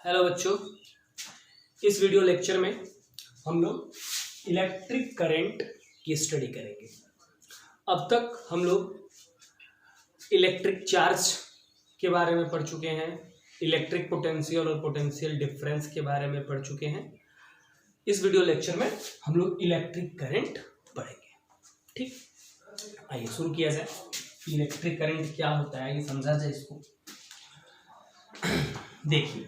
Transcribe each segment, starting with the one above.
Hello बच्चों, इस video lecture में हम लोग इलेक्ट्रिक करंट की स्टडी करेंगे। अब तक हम लोग इलेक्ट्रिक चार्ज के बारे में पढ़ चुके हैं, इलेक्ट्रिक पोटेंशियल और पोटेंशियल डिफरेंस के बारे में पढ़ चुके हैं। इस वीडियो लेक्चर में हम लोग इलेक्ट्रिक करंट पढ़ेंगे। ठीक, आइए शुरू किया जाए। इलेक्ट्रिक करंट क्या होता है ये समझा जाए इसको। देखिए,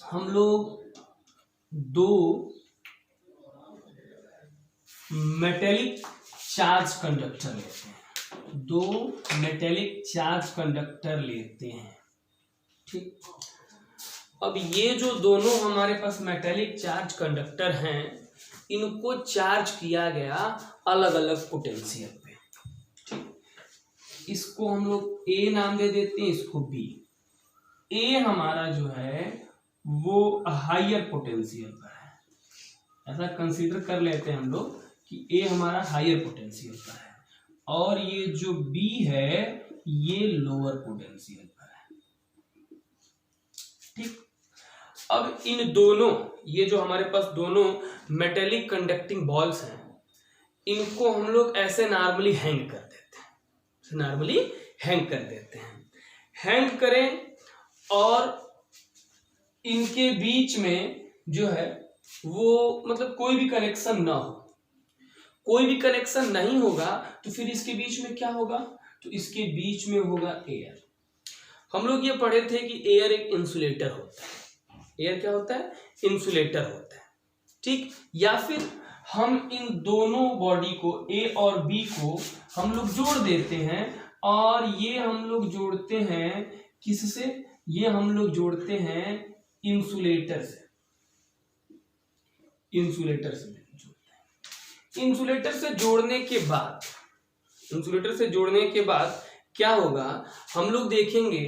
हम लोग दो मेटेलिक चार्ज कंडक्टर लेते हैं, दो मेटेलिक चार्ज कंडक्टर लेते हैं। ठीक, अब ये जो दोनों हमारे पास मेटेलिक चार्ज कंडक्टर हैं, इनको चार्ज किया गया अलग अलग पोटेंशियल पे। ठीक, इसको हम लोग ए नाम दे देते हैं, इसको बी। ए हमारा जो है वो हायर पोटेंशियल पर है, ऐसा कंसीडर कर लेते हैं हम लोग कि ए हमारा हायर पोटेंशियल पर है और ये जो बी है ये लोअर पोटेंशियल पर है। ठीक, अब इन दोनों, ये जो हमारे पास दोनों मेटेलिक कंडक्टिंग बॉल्स हैं, इनको हम लोग ऐसे नॉर्मली हैंग कर देते हैं, नॉर्मली हैंग कर देते हैं। हैंग करें और इनके बीच में जो है वो मतलब कोई भी कनेक्शन ना हो, कोई भी कनेक्शन नहीं होगा तो फिर इसके बीच में क्या होगा, तो इसके बीच में होगा एयर। हम लोग ये पढ़े थे कि एयर एक इंसुलेटर होता है। एयर क्या होता है? इंसुलेटर होता है। ठीक, या फिर हम इन दोनों बॉडी को ए और बी को हम लोग जोड़ देते हैं और ये हम लोग जोड़ते हैं किससे? ये हम लोग जोड़ते हैं इंसुलेटर से। इंसुलेटर से जोड़ते हैं। इंसुलेटर से जोड़ने के बाद, इंसुलेटर से जोड़ने के बाद क्या होगा, हम लोग देखेंगे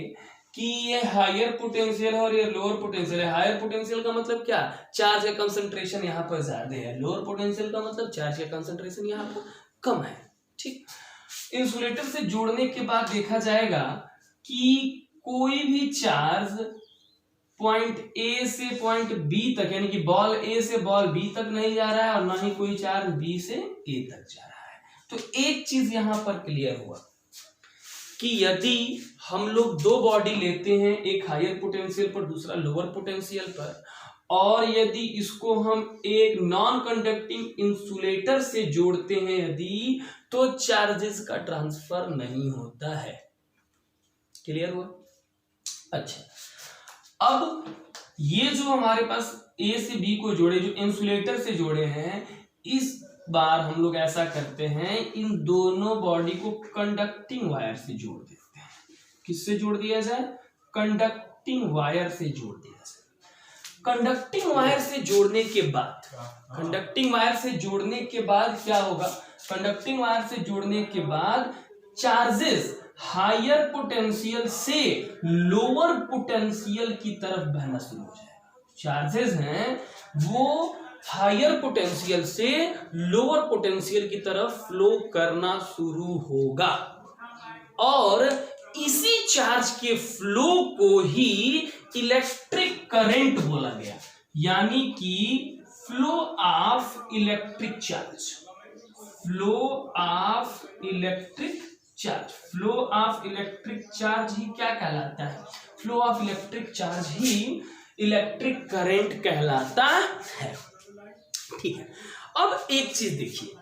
कि ये हायर पोटेंशियल है और ये लोअर पोटेंशियल है। हायर पोटेंशियल का मतलब क्या? चार्ज का कंसंट्रेशन यहाँ पर ज्यादा है। लोअर पोटेंशियल का मतलब चार्ज का कंसंट्रेशन यहाँ पर कम है। ठीक, इंसुलेटर से जोड़ने के बाद देखा जाएगा कि कोई भी चार्ज पॉइंट ए से पॉइंट बी तक, यानी कि बॉल ए से बॉल बी तक नहीं जा रहा है और ना ही कोई चार्ज बी से ए तक जा रहा है। तो एक चीज यहां पर क्लियर हुआ कि यदि हम लोग दो बॉडी लेते हैं, एक हायर पोटेंशियल पर दूसरा लोअर पोटेंशियल पर, और यदि इसको हम एक नॉन कंडक्टिंग इंसुलेटर से जोड़ते हैं यदि, तो चार्जेस का ट्रांसफर नहीं होता है। क्लियर हुआ? अच्छा, अब ये जो हमारे पास ए से बी को जोड़े, जो इंसुलेटर से जोड़े हैं, इस बार हम लोग ऐसा करते हैं, इन दोनों बॉडी को कंडक्टिंग वायर से जोड़ देते हैं। किससे जोड़ दिया जाए? कंडक्टिंग वायर से जोड़ दिया जाए। कंडक्टिंग वायर से जोड़ने के बाद, कंडक्टिंग वायर से जोड़ने के बाद क्या होगा? कंडक्टिंग वायर से जोड़ने के बाद चार्जेस हायर पोटेंशियल से लोअर पोटेंशियल की तरफ बहना शुरू हो जाएगा। चार्जेस हैं वो हायर पोटेंशियल से लोअर पोटेंशियल की तरफ फ्लो करना शुरू होगा और इसी चार्ज के फ्लो को ही इलेक्ट्रिक करंट बोला गया, यानी कि flow of electric charge. Flow of electric charge, flow of electric charge ही क्या कहलाता है? फ्लो ऑफ इलेक्ट्रिक चार्ज ही इलेक्ट्रिक करंट कहलाता है। ठीक है, अब एक चीज देखिए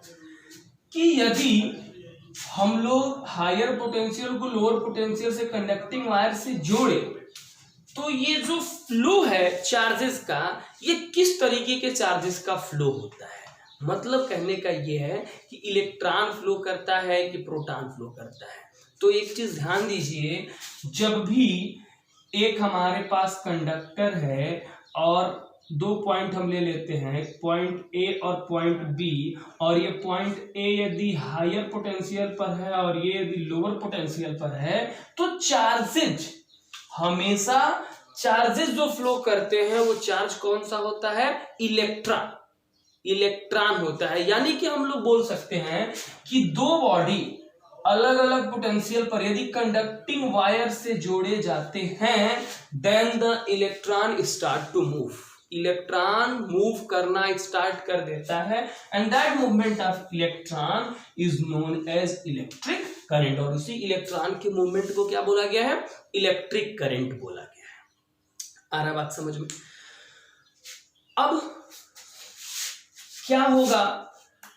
कि यदि हम लोग हायर पोटेंशियल को लोअर पोटेंशियल से कंडक्टिंग वायर से जोड़े, तो ये जो फ्लो है चार्जेस का, ये किस तरीके के चार्जेस का फ्लो होता है? मतलब कहने का ये है कि इलेक्ट्रॉन फ्लो करता है कि प्रोटॉन फ्लो करता है। तो एक चीज ध्यान दीजिए, जब भी एक हमारे पास कंडक्टर है और दो पॉइंट हम ले लेते हैं, पॉइंट ए और पॉइंट बी, और ये पॉइंट ए यदि हायर पोटेंशियल पर है और ये यदि लोअर पोटेंशियल पर है, तो चार्जेज हमेशा, चार्जेस जो फ्लो करते हैं वो चार्ज कौन सा होता है? इलेक्ट्रॉन, इलेक्ट्रॉन होता है। यानी कि हम लोग बोल सकते हैं कि दो बॉडी अलग अलग पोटेंशियल पर यदि कंडक्टिंग वायर से जोड़े जाते हैं, then the electron start to move, electron move करना स्टार्ट कर देता है, and that movement of electron is known as electric current. और उसी इलेक्ट्रॉन के मूवमेंट को क्या बोला गया है? इलेक्ट्रिक करंट बोला गया है। आ रहा बात समझ में? अब क्या होगा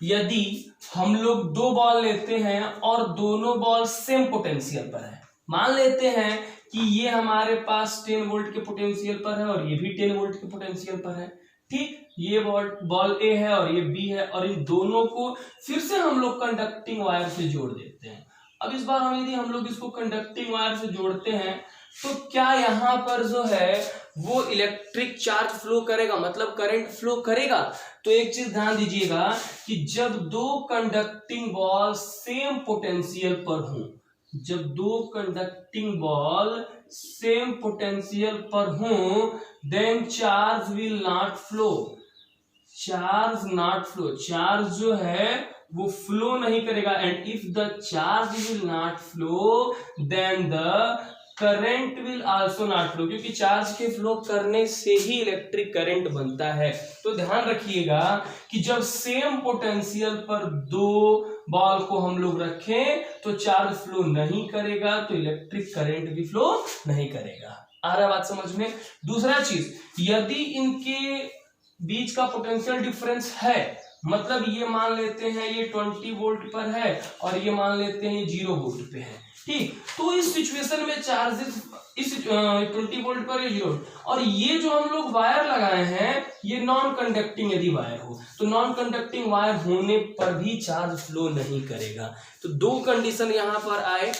यदि हम लोग दो बॉल लेते हैं और दोनों बॉल सेम पोटेंशियल पर है। मान लेते हैं कि ये हमारे पास 10 वोल्ट के पोटेंशियल पर है और ये भी 10 वोल्ट के पोटेंशियल पर है, ठीक। ये बॉल ए है और ये बी है, और इन दोनों को फिर से हम लोग कंडक्टिंग वायर से जोड़ देते हैं। अब इस बार यदि हम लोग इसको कंडक्टिंग वायर से जोड़ते हैं तो क्या यहाँ पर जो है वो इलेक्ट्रिक चार्ज फ्लो करेगा, मतलब करंट फ्लो करेगा? तो एक चीज ध्यान दीजिएगा कि जब दो कंडक्टिंग बॉल सेम पोटेंशियल पर हों, जब दो कंडक्टिंग बॉल सेम पोटेंशियल पर हों, then charge will not flow, charge not flow, charge जो है वो फ्लो नहीं करेगा। And if the charge will not flow then the current will also not flow, क्योंकि चार्ज के फ्लो करने से ही इलेक्ट्रिक करंट बनता है। तो ध्यान रखिएगा कि जब सेम पोटेंशियल पर दो बॉल को हम लोग रखें तो चार्ज फ्लो नहीं करेगा, तो इलेक्ट्रिक करंट भी फ्लो नहीं करेगा। आ रहा बात समझ में? दूसरा चीज, यदि इनके बीच का पोटेंशियल डिफरेंस है, मतलब ये मान लेते हैं ये 20 वोल्ट पर है और ये मान लेते हैं ये 0 वोल्ट पे है, ठीक। तो इस सिचुएशन में चार्जेस इस 20 वोल्ट पर ये 0, और ये जो हम लोग वायर लगाए हैं ये नॉन कंडक्टिंग यदि वायर हो तो नॉन कंडक्टिंग वायर होने पर भी चार्ज फ्लो नहीं करेगा। तो दो कंडीशन यहां पर आए,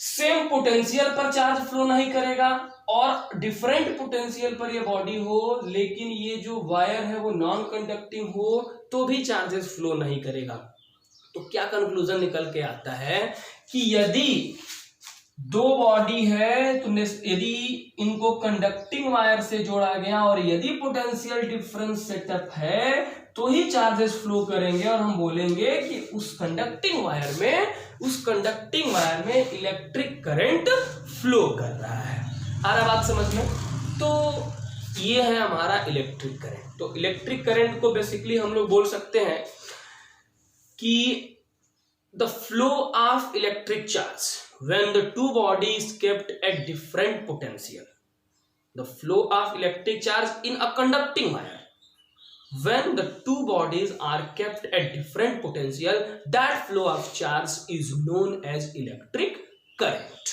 सेम पोटेंशियल पर चार्ज फ्लो नहीं करेगा और डिफरेंट पोटेंशियल पर ये बॉडी हो लेकिन ये जो वायर है वो नॉन कंडक्टिंग हो तो भी चार्जेस फ्लो नहीं करेगा। तो क्या कंक्लूजन निकल के आता है कि यदि दो बॉडी है तो यदि इनको कंडक्टिंग वायर से जोड़ा गया और यदि पोटेंशियल डिफरेंस सेटअप है तो ही चार्जेस फ्लो करेंगे, और हम बोलेंगे कि उस कंडक्टिंग वायर में इलेक्ट्रिक करंट फ्लो कर रहा है। आ रहा बात समझ में? तो ये है हमारा इलेक्ट्रिक करंट। तो इलेक्ट्रिक करंट को बेसिकली हम लोग बोल सकते हैं कि the flow of electric charge when the two bodies kept at different potential, the flow of electric charge in a conducting wire when the two bodies are kept at different potential, that flow of charge is known as electric current।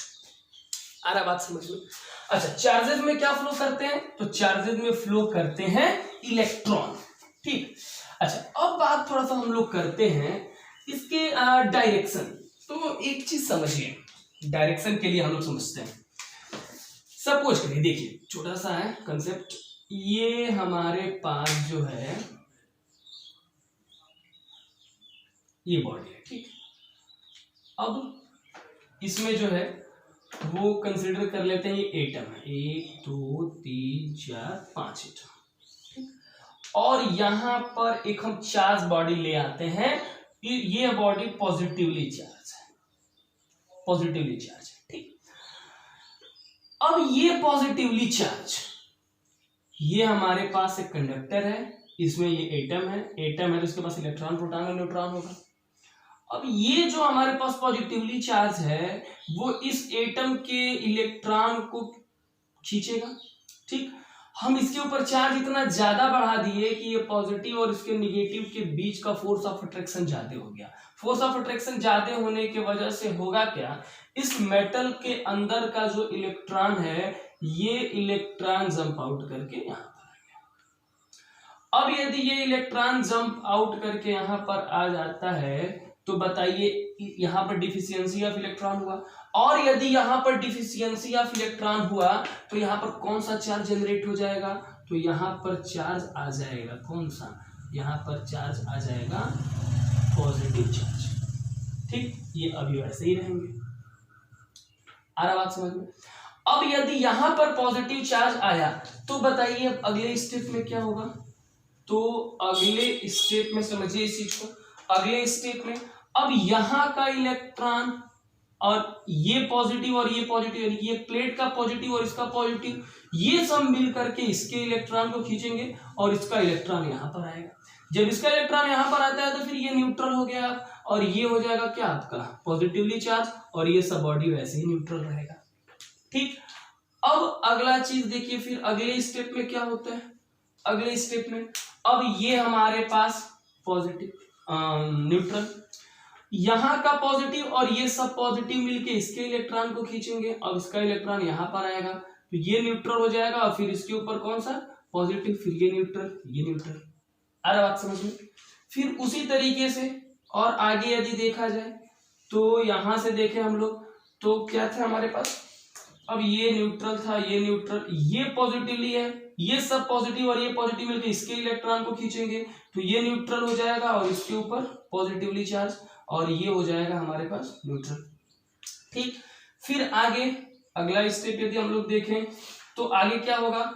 आ रहा बात समझ में? अच्छा, charges में क्या flow करते हैं? तो चार्जेस में फ्लो करते हैं इलेक्ट्रॉन, ठीक। अच्छा, अब बात थोड़ा सा हम लोग करते हैं इसके डायरेक्शन। तो एक चीज समझिए, डायरेक्शन के लिए हम लोग समझते हैं। सपोज करिए, देखिए छोटा सा है कंसेप्ट, ये हमारे पास जो है ये बॉडी है, ठीक। अब इसमें जो है वो कंसिडर कर लेते हैं ये एटम है, 1 2 3 4 5 एटम, ठीक। और यहां पर एक हम चार्ज बॉडी ले आते हैं, ये बॉडी पॉजिटिवली चार्ज है, पॉजिटिवली चार्ज है, ठीक। अब ये पॉजिटिवली चार्ज, ये हमारे पास एक कंडक्टर है, इसमें ये एटम है तो इसके पास इलेक्ट्रॉन प्रोटॉन और न्यूट्रॉन होगा। अब ये जो हमारे पास पॉजिटिवली चार्ज है वो इस एटम के इलेक्ट्रॉन को खींचेगा, ठीक। हम इसके ऊपर चार्ज इतना ज्यादा बढ़ा दिए कि ये पॉजिटिव और इसके निगेटिव के बीच का फोर्स ऑफ अट्रैक्शन ज्यादा हो गया। फोर्स ऑफ अट्रैक्शन ज्यादा होने की वजह से होगा क्या, इस मेटल के अंदर का जो इलेक्ट्रॉन है ये इलेक्ट्रॉन जंप आउट करके यहां पर आ गया। अब यदि ये इलेक्ट्रॉन जंप आउट करके यहां पर आ जाता है तो बताइए यहां पर डिफिशियंसी ऑफ इलेक्ट्रॉन हुआ, और यदि यहां पर डिफिशियंसी ऑफ इलेक्ट्रॉन हुआ तो यहां पर कौन सा चार्ज जनरेट हो जाएगा? तो यहां पर चार्ज आ जाएगा, कौन सा? यहां पर चार्ज आ जाएगा पॉजिटिव चार्ज, ठीक। ये अभी वैसे ही रहेंगे। आ रहा बात समझ में? अब यदि यहां पर पॉजिटिव चार्ज आया तो बताइए अब अगले स्टेप में क्या होगा? तो अगले स्टेप में समझिए इस चीज को, अगले स्टेप में अब यहाँ का इलेक्ट्रॉन और ये पॉजिटिव और ये पॉजिटिव, यानी कि ये प्लेट का पॉजिटिव और इसका पॉजिटिव, ये सब मिल करके इसके इलेक्ट्रॉन को खींचेंगे और इसका इलेक्ट्रॉन यहाँ पर आएगा। जब इसका इलेक्ट्रॉन यहाँ पर आता है तो फिर ये न्यूट्रल हो गया और ये हो जाएगा क्या आपका पॉजिटिवली चार्ज, और ये सब बॉडी वैसे ही न्यूट्रल रहेगा। ठीक, अब अगला चीज देखिए, फिर अगले स्टेप में क्या होता है। अगले स्टेप में अब ये हमारे पास पॉजिटिव न्यूट्रल, यहाँ का पॉजिटिव और ये सब पॉजिटिव मिलके इसके इलेक्ट्रॉन को खींचेंगे। अब इसका इलेक्ट्रॉन यहाँ पर आएगा तो ये न्यूट्रल हो जाएगा और फिर इसके ऊपर कौन सा पॉजिटिव, फिर ये न्यूट्रल, ये न्यूट्रल। आ रहा बात समझ में। फिर उसी तरीके से और आगे यदि देखा जाए तो यहां से देखें हम लोग तो क्या था हमारे पास, अब ये न्यूट्रल था, ये न्यूट्रल, ये पॉजिटिवली है, ये सब पॉजिटिव और ये पॉजिटिव मिलकर इसके इलेक्ट्रॉन को खींचेंगे तो ये न्यूट्रल हो जाएगा और इसके ऊपर पॉजिटिवली चार्ज, और ये हो जाएगा हमारे पास न्यूट्रल। ठीक, फिर आगे अगला स्टेप यदि हम लोग देखें तो आगे क्या होगा,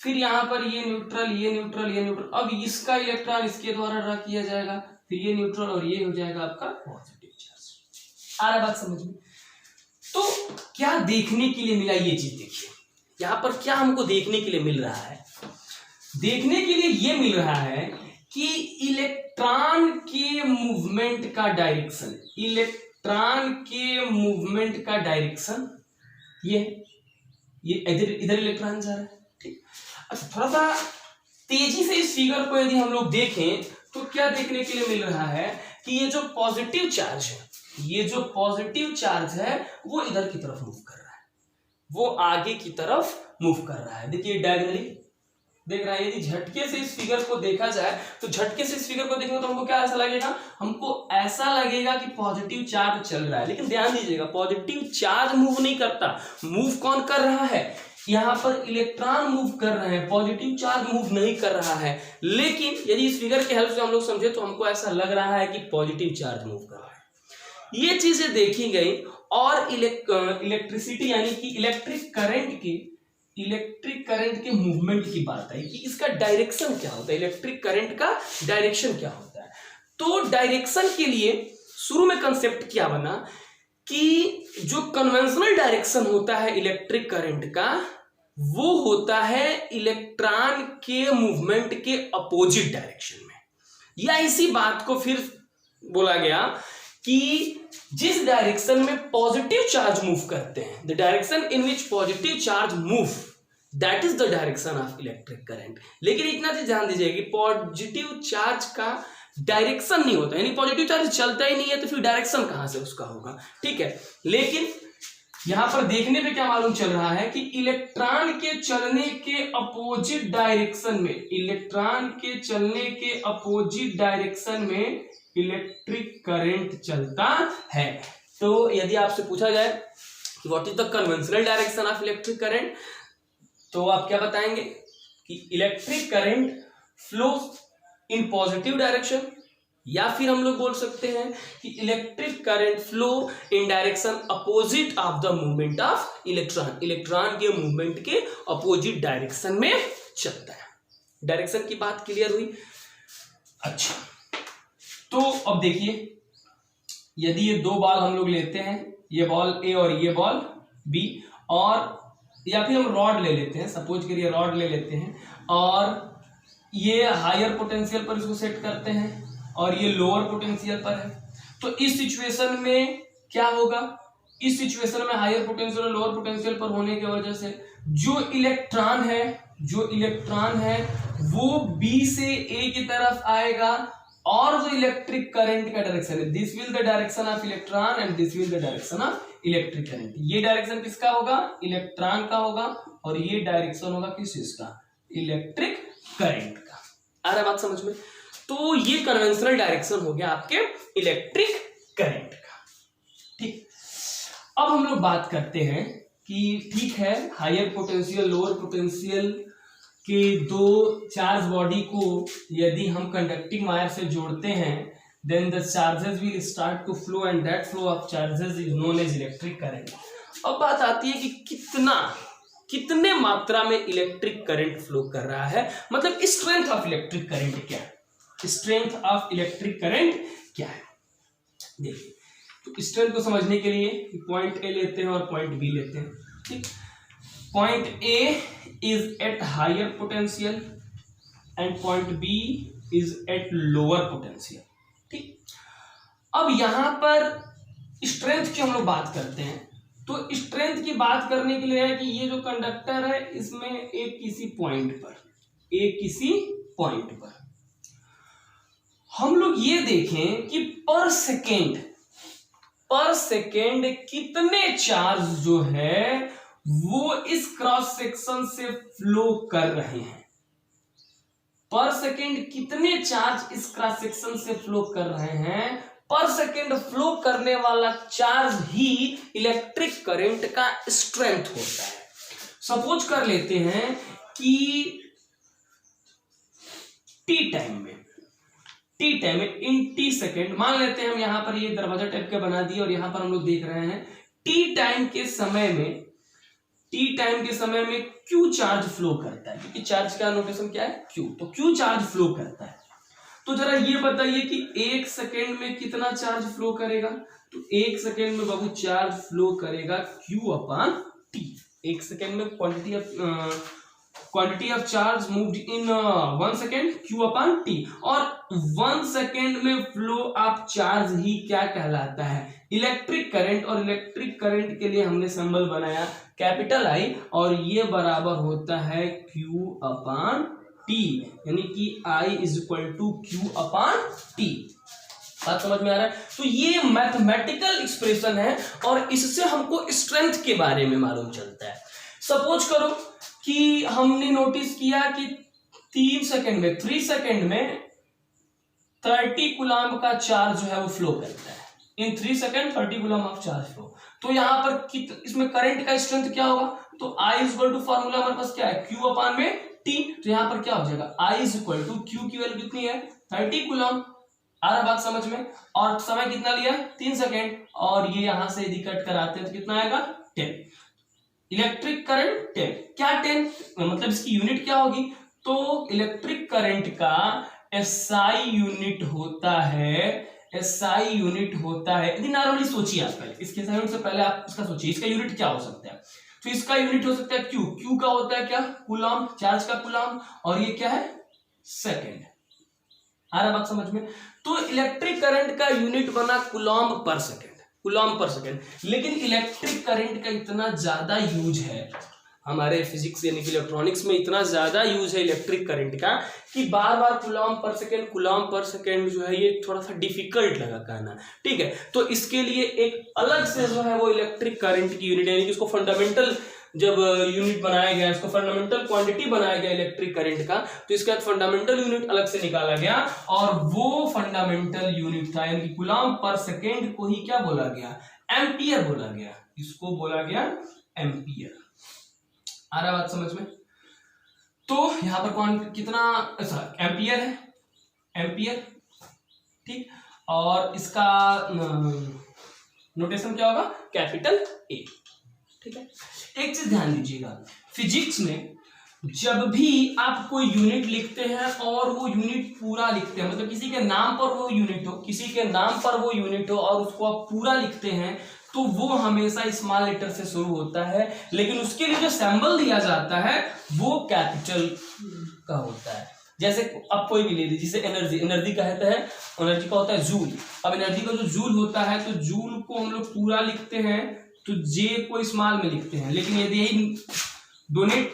फिर यहाँ पर ये न्यूट्रल, ये न्यूट्रल, ये न्यूट्रल, अब इसका इलेक्ट्रॉन इसके द्वारा ड्रा किया जाएगा, फिर ये न्यूट्रल और ये हो जाएगा आपका पॉजिटिव चार्ज। आ रहा बात समझ में। तो क्या देखने के लिए मिला, ये चीज देखिए यहाँ पर क्या हमको देखने के लिए मिल रहा है। देखने के लिए ये मिल रहा है कि इलेक्ट्रॉन के मूवमेंट का डायरेक्शन, इलेक्ट्रॉन के मूवमेंट का डायरेक्शन ये इधर इलेक्ट्रॉन जा रहा है। ठीक, अच्छा थोड़ा सा तेजी से इस फिगर को यदि हम लोग देखें तो क्या देखने के लिए मिल रहा है कि ये जो पॉजिटिव चार्ज है, ये जो पॉजिटिव चार्ज है वो इधर की तरफ मूव कर रहा है, वो आगे की तरफ मूव कर रहा है। देखिए डायगोनली देख रहा है। यदि झटके से इस फिगर को देखा जाए तो झटके से इस फिगर को देखेंगे तो हमको क्या ऐसा लगेगा, हमको ऐसा लगेगा कि पॉजिटिव चार्ज चल रहा है। लेकिन ध्यान दीजिएगा पॉजिटिव चार्ज मूव नहीं करता, मूव कौन कर रहा है, यहाँ पर इलेक्ट्रॉन मूव कर रहे हैं, पॉजिटिव चार्ज मूव नहीं कर रहा है। लेकिन यदि इस फिगर के हेल्प से हम लोग समझे तो हमको ऐसा लग रहा है कि पॉजिटिव चार्ज मूव कर रहा है। ये चीजें देखी गई और इलेक्ट्रिसिटी यानी कि इलेक्ट्रिक करंट के मूवमेंट की बात आई कि इसका डायरेक्शन क्या होता है, इलेक्ट्रिक करंट का डायरेक्शन क्या होता है। तो डायरेक्शन के लिए शुरू में कंसेप्ट क्या बना कि जो कन्वेंशनल डायरेक्शन होता है इलेक्ट्रिक करंट का, वो होता है इलेक्ट्रॉन के मूवमेंट के अपोजिट डायरेक्शन में। या इसी बात को फिर बोला गया कि जिस डायरेक्शन में पॉजिटिव चार्ज मूव करते हैं, the direction in which positive charge move, that is the direction of electric current. लेकिन इतना चीज ध्यान दीजिए कि पॉजिटिव चार्ज का डायरेक्शन नहीं होता, यानी पॉजिटिव चार्ज चलता ही नहीं है तो फिर डायरेक्शन कहां से उसका होगा। ठीक है, लेकिन यहां पर देखने पे क्या मालूम चल रहा है कि इलेक्ट्रॉन के चलने के अपोजिट डायरेक्शन में, इलेक्ट्रॉन के चलने के अपोजिट डायरेक्शन में इलेक्ट्रिक करंट चलता है। तो यदि आपसे पूछा जाए what is the conventional direction of electric current, तो आप क्या बताएंगे कि electric current flows in positive direction, या फिर हम लोग बोल सकते हैं कि electric current flow in direction opposite of the movement of electron, electron के मूवमेंट के अपोजिट डायरेक्शन में चलता है। डायरेक्शन की बात क्लियर हुई। अच्छा, तो अब देखिए यदि ये दो बॉल हम लोग लेते हैं, ये बॉल ए और ये बॉल बी, और या फिर हम रॉड ले लेते हैं, सपोज करिए रॉड ले लेते हैं और ये हायर पोटेंशियल पर इसको सेट करते हैं और ये लोअर पोटेंशियल पर है। तो इस सिचुएशन में क्या होगा, इस सिचुएशन में हायर पोटेंशियल और लोअर पोटेंशियल पर होने की वजह से जो इलेक्ट्रॉन है वो बी से ए की तरफ आएगा, और जो इलेक्ट्रिक करंट का डायरेक्शन है, this will the direction of electron and this will the direction of electric current. ये डायरेक्शन किसका होगा, इलेक्ट्रॉन का होगा, और ये डायरेक्शन होगा किसका, इलेक्ट्रिक करंट का। आ रहा बात समझ में। तो ये कन्वेंशनल डायरेक्शन हो गया आपके इलेक्ट्रिक करंट का। ठीक, अब हम लोग बात करते हैं कि ठीक है हायर पोटेंशियल लोअर पोटेंशियल के दो चार्ज बॉडी को यदि हम कंडक्टिंग वायर से जोड़ते हैं, then the charges will start to flow and that flow of charges is known as electric current। अब बात आती है कि कितने मात्रा में इलेक्ट्रिक करंट फ्लो कर रहा है, मतलब स्ट्रेंथ ऑफ इलेक्ट्रिक करंट क्या है, स्ट्रेंथ ऑफ इलेक्ट्रिक करंट क्या है। देखिए, तो स्ट्रेंथ को समझने के लिए पॉइंट ए लेते हैं और पॉइंट बी लेते हैं। ठीक, point A is at higher potential and point B is at lower potential. ठीक, अब यहां पर स्ट्रेंथ की हम लोग बात करते हैं, तो स्ट्रेंथ की बात करने के लिए है कि ये जो कंडक्टर है इसमें एक किसी पॉइंट पर हम लोग ये देखें कि पर सेकेंड कितने चार्ज जो है वो इस क्रॉस सेक्शन से फ्लो कर रहे हैं। पर सेकेंड कितने चार्ज इस क्रॉस सेक्शन से फ्लो कर रहे हैं, पर सेकेंड फ्लो करने वाला चार्ज ही इलेक्ट्रिक करंट का स्ट्रेंथ होता है। सपोज कर लेते हैं कि टी टाइम में इन टी सेकेंड, मान लेते हैं हम यहां पर ये दरवाजा टाइप के बना दिए और यहां पर हम लोग देख रहे हैं टी टाइम के समय में क्यू चार्ज फ्लो करता है, क्योंकि चार्ज का नोटेशन क्या है, क्यू, तो क्यू चार्ज फ्लो करता है। तो जरा ये बताइए कि एक सेकेंड में कितना चार्ज फ्लो करेगा, तो एक सेकेंड में बाबू चार्ज फ्लो करेगा क्यू अपॉन टी। एक सेकेंड में quantity of charge moved in 1 second Q upon T, और 1 सेकेंड में फ्लो ऑफ चार्ज ही क्या कहलाता है, इलेक्ट्रिक करंट। और इलेक्ट्रिक करंट के लिए हमने सिंबल बनाया कैपिटल आई, और ये बराबर होता है क्यू अपॉन टी, यानी कि I is equal to Q upon T. बात समझ में आ रहा है? तो ये मैथमेटिकल एक्सप्रेशन है और इससे हमको स्ट्रेंथ के बारे में मालूम चलता है। सपोज करो कि हमने नोटिस किया कि 3 सेकेंड में 30 कूलम का चार्ज जो है वो फ्लो करता है। इन 3 second 30 coulomb of charge flow. तो यहां पर इसमें करंट का स्ट्रेंथ क्या होगा, तो I is equal to formula हमारे पास क्या है, Q अपॉन में T। तो यहां पर क्या हो जाएगा, I is equal to Q की वैल्यू कितनी है 30 कूलम। आ रहा बात समझ में? और समय कितना लिया 3 सेकेंड, और ये यहां से यदि कट कराते हैं तो कितना आएगा 10। इलेक्ट्रिक करंट 10, क्या 10 मतलब इसकी यूनिट क्या होगी, तो इलेक्ट्रिक करंट का SI यूनिट होता है यदि नॉर्मली सोचिए आप पहले इसके यूनिट से पहले आप इसका सोचिए, इसका यूनिट क्या हो सकता है। तो इसका यूनिट हो सकता है क्यू का होता है क्या, कूलम, चार्ज का कूलम, और ये क्या है सेकेंड। आ रहा बात समझ में? तो इलेक्ट्रिक करंट का यूनिट बना कूलम पर सेकेंड, लेकिन इलेक्ट्रिक करंट का इतना ज्यादा यूज है हमारे फिजिक्स यानी कि इलेक्ट्रॉनिक्स में, इतना ज्यादा यूज है इलेक्ट्रिक करंट का कि बार बार कूलम पर सेकेंड जो है ये थोड़ा सा डिफिकल्ट लगा कहना। ठीक है, तो इसके लिए एक अलग से जो है वो इलेक्ट्रिक करंट की यूनिट यानी कि इसको फंडामेंटल जब यूनिट बनाया गया, इसको फंडामेंटल क्वांटिटी बनाया गया इलेक्ट्रिक करंट का, तो इसका फंडामेंटल यूनिट अलग से निकाला गया, और वो फंडामेंटल यूनिट था यानी कि कूलम पर सेकेंड को ही क्या बोला गया, एम्पियर बोला गया। इसको बोला गया एम्पियर। आ रहा बात समझ में? तो यहां पर कौन कितना एम्पियर है, एम्पियर। ठीक, और इसका नोटेशन क्या होगा, कैपिटल ए। ठीक है, एक चीज ध्यान दीजिएगा, फिजिक्स में जब भी आप कोई यूनिट लिखते हैं और वो यूनिट पूरा लिखते हैं, मतलब किसी के नाम पर वो यूनिट हो और उसको आप पूरा लिखते हैं, तो वो हमेशा स्मॉल लेटर से शुरू होता है, लेकिन उसके लिए जो सिंबल दिया जाता है वो कैपिटल का होता है। जैसे अब कोई भी ले लीजिए, जैसे एनर्जी कहते हैं, एनर्जी का होता है जूल। अब एनर्जी का जो जूल होता है, तो जूल को हम लोग पूरा लिखते हैं तो जे को स्मॉल में लिखते हैं, लेकिन यदि यही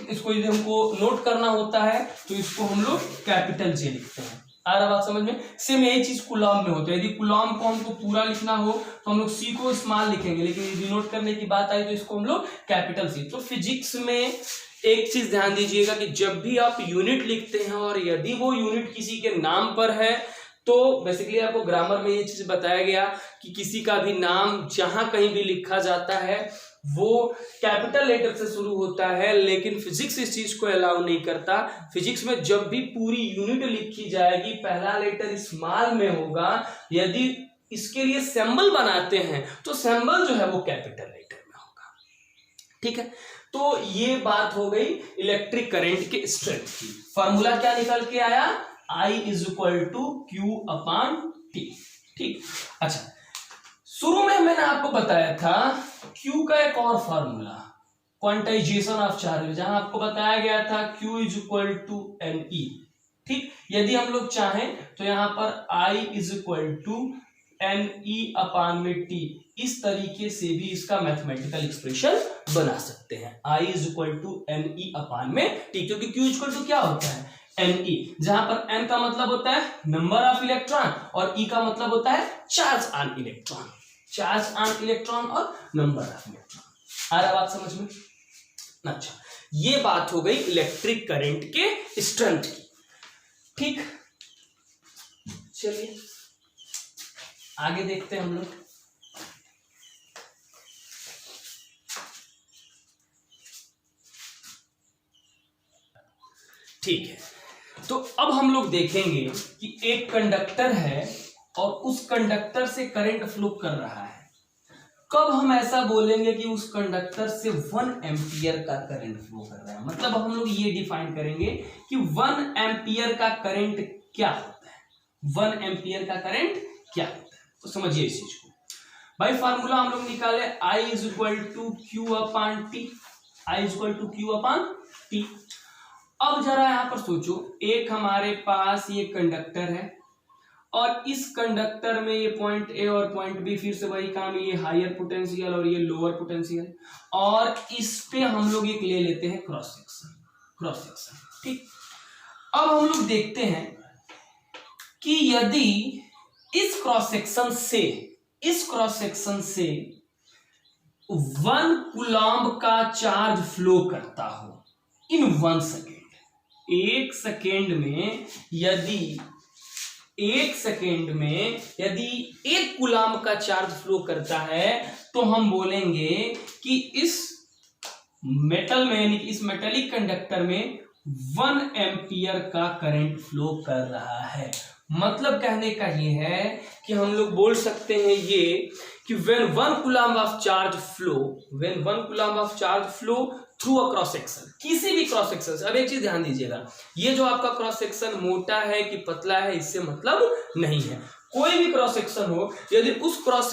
इसको यदि हमको नोट करना होता है तो इसको हम लोग कैपिटल जे लिखते हैं। आ रहा बात समझ में? सेम यही चीज कूलम में होता है, यदि कूलम को हमको पूरा लिखना हो तो हम लोग सी को स्मॉल लिखेंगे, लेकिन यदि नोट करने की बात आई तो इसको हम लोग कैपिटल सी। तो फिजिक्स में एक चीज ध्यान दीजिएगा कि जब भी आप यूनिट लिखते हैं और यदि वो यूनिट किसी के नाम पर है, तो बेसिकली आपको ग्रामर में ये चीज बताया गया कि किसी का भी नाम जहां कहीं भी लिखा जाता है वो कैपिटल लेटर से शुरू होता है, लेकिन फिजिक्स इस चीज को अलाउ नहीं करता। फिजिक्स में जब भी पूरी यूनिट लिखी जाएगी पहला लेटर स्मॉल में होगा, यदि इसके लिए सिंबल बनाते हैं तो सिंबल जो है वो कैपिटल लेटर में होगा। ठीक है, तो ये बात हो गई इलेक्ट्रिक करंट के स्ट्रेंथ की। फॉर्मूला क्या निकल के आया, I is equal to Q upon T. ठीक, अच्छा शुरू में मैंने आपको बताया था Q का एक और फॉर्मूला, क्वांटाइजेशन ऑफ चार्ज, जहां आपको बताया गया था Q is equal to NE। ठीक, यदि हम लोग चाहें तो यहां पर I is equal to NE upon में T, इस तरीके से भी इसका मैथमेटिकल एक्सप्रेशन बना सकते हैं। I is equal to NE upon में T, क्योंकि Q इक्वल टू क्या होता है Ne, जहां पर N का मतलब होता है नंबर ऑफ इलेक्ट्रॉन और E का मतलब होता है charge on electron, charge on electron और नंबर ऑफ इलेक्ट्रॉन। आ रहा बात समझ में? अच्छा, ये बात हो गई इलेक्ट्रिक करंट के स्ट्रेंथ की। ठीक, चलिए आगे देखते हैं हम लोग। ठीक है, तो अब हम लोग देखेंगे कि एक कंडक्टर है और उस कंडक्टर से करंट फ्लो कर रहा है। कब हम ऐसा बोलेंगे कि उस कंडक्टर से 1 एम्पियर का करंट फ्लो कर रहा है? मतलब हम लोग ये डिफाइन करेंगे कि 1 एम्पियर का करंट क्या होता है, 1 एम्पियर का करंट क्या होता है। तो समझिए इस चीज को। भाई फार्मूला हम लोग निकाले I is equal to Q upon T, I is equal to Q upon T। अब जरा यहां पर सोचो, एक हमारे पास ये कंडक्टर है और इस कंडक्टर में ये पॉइंट ए और पॉइंट बी, फिर से वही काम, ये हायर पोटेंशियल और ये लोअर पोटेंशियल, और इस पे हम लोग एक ले लेते हैं क्रॉस सेक्शन, क्रॉस सेक्शन। ठीक, अब हम लोग देखते हैं कि यदि इस क्रॉस सेक्शन से 1 कूलम्ब का चार्ज फ्लो करता हो इन 1 सेकेंड, 1 सेकेंड में यदि 1 कूलम्ब का चार्ज फ्लो करता है, तो हम बोलेंगे कि इस मेटल में, यानी कि इस मेटेलिक कंडक्टर में 1 एम्पियर का करंट फ्लो कर रहा है। मतलब कहने का ये है कि हम लोग बोल सकते हैं ये कि when 1 coulomb of charge flow through a cross section, किसी भी क्रॉस सेक्शन से। अब एक चीज ध्यान दीजिएगा, ये जो आपका क्रॉस सेक्शन मोटा है कि पतला है इससे मतलब नहीं है। कोई भी क्रॉस सेक्शन हो, यदि उस क्रॉस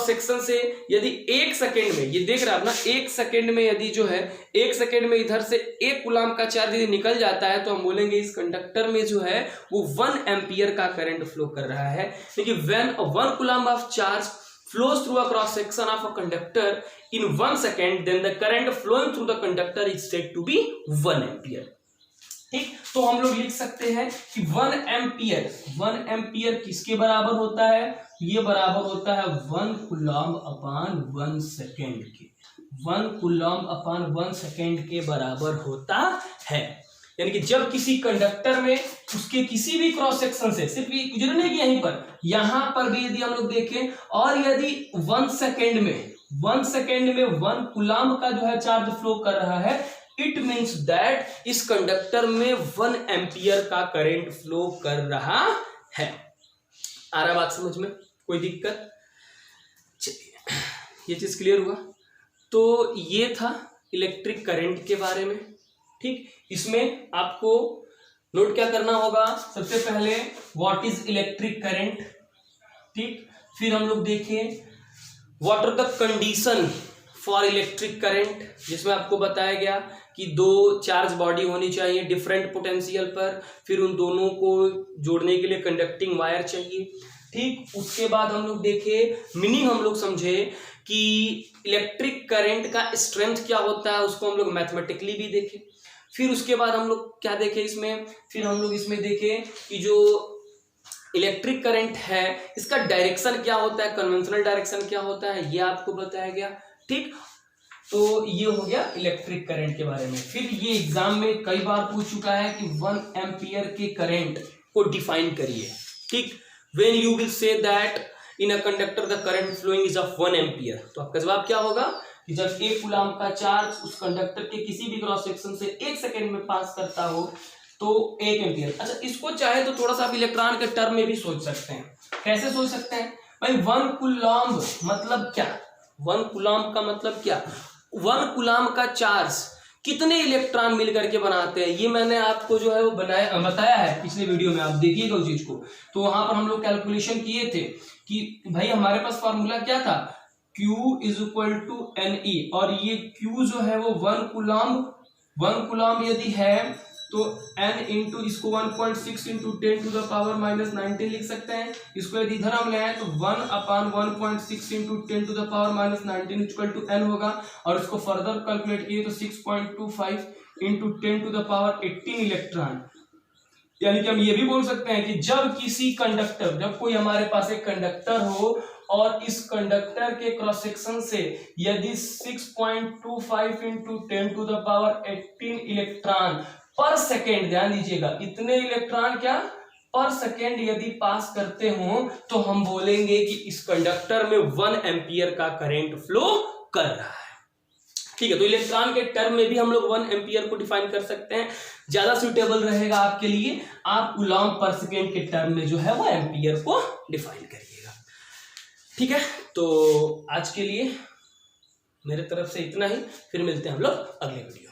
सेक्शन से यदि 1 सेकेंड में, ये देख रहे हैं ना, 1 सेकेंड में यदि जो है 1 सेकेंड में इधर से 1 कूलम्ब का चार्ज यदि निकल जाता है, तो हम बोलेंगे इस कंडक्टर में जो है वो 1 एम्पियर का करंट फ्लो कर रहा है। लेकिन when 1 coulomb of charge flows through a cross section of a conductor in 1 second, then the current flowing through the conductor is said to be 1 ampere। ठीक, तो हम लोग लिख सकते हैं कि 1 एम्पियर किसके बराबर होता है? ये बराबर होता है 1 कूलम्ब अपान 1 सेकेंड के, 1 कूलम्ब अपान 1 सेकेंड के बराबर होता है। यानी कि जब किसी कंडक्टर में उसके किसी भी क्रॉस सेक्शन से, सिर्फ गुजरने की यहीं पर, यहां पर भी यदि हम लोग देखें, और यदि 1 सेकेंड में 1 कूलम्ब का जो है चार्ज फ्लो कर रहा है, इट मीन्स दैट इस कंडक्टर में 1 एम्पियर का करंट फ्लो कर रहा है। आ रहा बात समझ में? कोई दिक्कत? चलिए, ये चीज क्लियर हुआ। तो ये था इलेक्ट्रिक करंट के बारे में। ठीक, इसमें आपको नोट क्या करना होगा? सबसे पहले व्हाट इज इलेक्ट्रिक करंट। ठीक, फिर हम लोग देखें what are the condition for electric current, जिसमें आपको बताया गया कि 2 चार्ज बॉडी होनी चाहिए डिफरेंट पोटेंशियल पर, फिर उन दोनों को जोड़ने के लिए कंडक्टिंग वायर चाहिए। ठीक, उसके बाद हम लोग देखे, मीनिंग हम लोग समझे कि इलेक्ट्रिक करंट का स्ट्रेंथ क्या होता है, उसको हम लोग मैथमेटिकली भी देखें। फिर उसके बाद हम लोग क्या देखें इसमें, फिर हम लोग इसमें देखें कि जो इलेक्ट्रिक करंट है इसका डायरेक्शन क्या होता है, कन्वेंशनल डायरेक्शन क्या होता है, ये आपको बताया गया। ठीक, तो ये हो गया इलेक्ट्रिक करंट के बारे में। फिर ये एग्जाम में कई बार पूछ चुका है कि 1 एम्पियर के करंट को डिफाइन करिए। ठीक, when you will say that in a conductor the current following is of 1 ampere, तो आपका जवाब क्या होगा कि जब 1 कूलम्ब का चार्ज उस कंडक्टर के किसी भी क्रॉस सेक्शन से 1 सेकेंड में पास करता हो तो 1 एम्पियर। अच्छा, इसको चाहे तो थोड़ा सा आप इलेक्ट्रॉन के टर्म में भी सोच सकते हैं। कैसे सोच सकते हैं भाई? 1 कूलम्ब मतलब क्या? 1 कूलम्ब का मतलब क्या? 1 कूलम्ब का चार्ज कितने इलेक्ट्रॉन मिल करके बनाते हैं, ये मैंने आपको जो है वो बताया है पिछले वीडियो में, आप देखिएगा उस चीज को। तो वहां पर हम लोग कैलकुलेशन किए थे कि भाई हमारे पास फॉर्मूला क्या था, Q is equal to Ne, और ये Q जो है वो 1 कूलम यदि है तो N इंटू इसको 1.6 into 10 to the power minus 19 लिख सकते हैं। इसको यदि इधर हम ले आए तो 1/1.6 into 10 to the power minus 19 equal to N होगा, और इसको फर्दर कैलकुलेट किए तो 6.25 into 10 to the power 18 electron. यानी कि हम ये भी बोल सकते हैं कि जब कोई हमारे पास एक कंडक्टर हो और इस कंडक्टर के क्रॉस सेक्शन से यदि 6.25 into 10 to the power 18 electron per second, ध्यान दीजिएगा इतने इलेक्ट्रॉन क्या पर सेकेंड यदि पास करते हो, तो हम बोलेंगे कि इस कंडक्टर में 1 एम्पियर का करंट फ्लो कर रहा है। ठीक है, तो इलेक्ट्रॉन के टर्म में भी हम लोग 1 एम्पियर को डिफाइन कर सकते हैं। ज्यादा सुटेबल रहेगा आपके लिए, आप कूलम पर सेकेंड के टर्म में जो है वो एम्पियर को डिफाइन करिएगा। ठीक है, तो आज के लिए मेरे तरफ से इतना ही, फिर मिलते हैं हम लोग अगले वीडियो।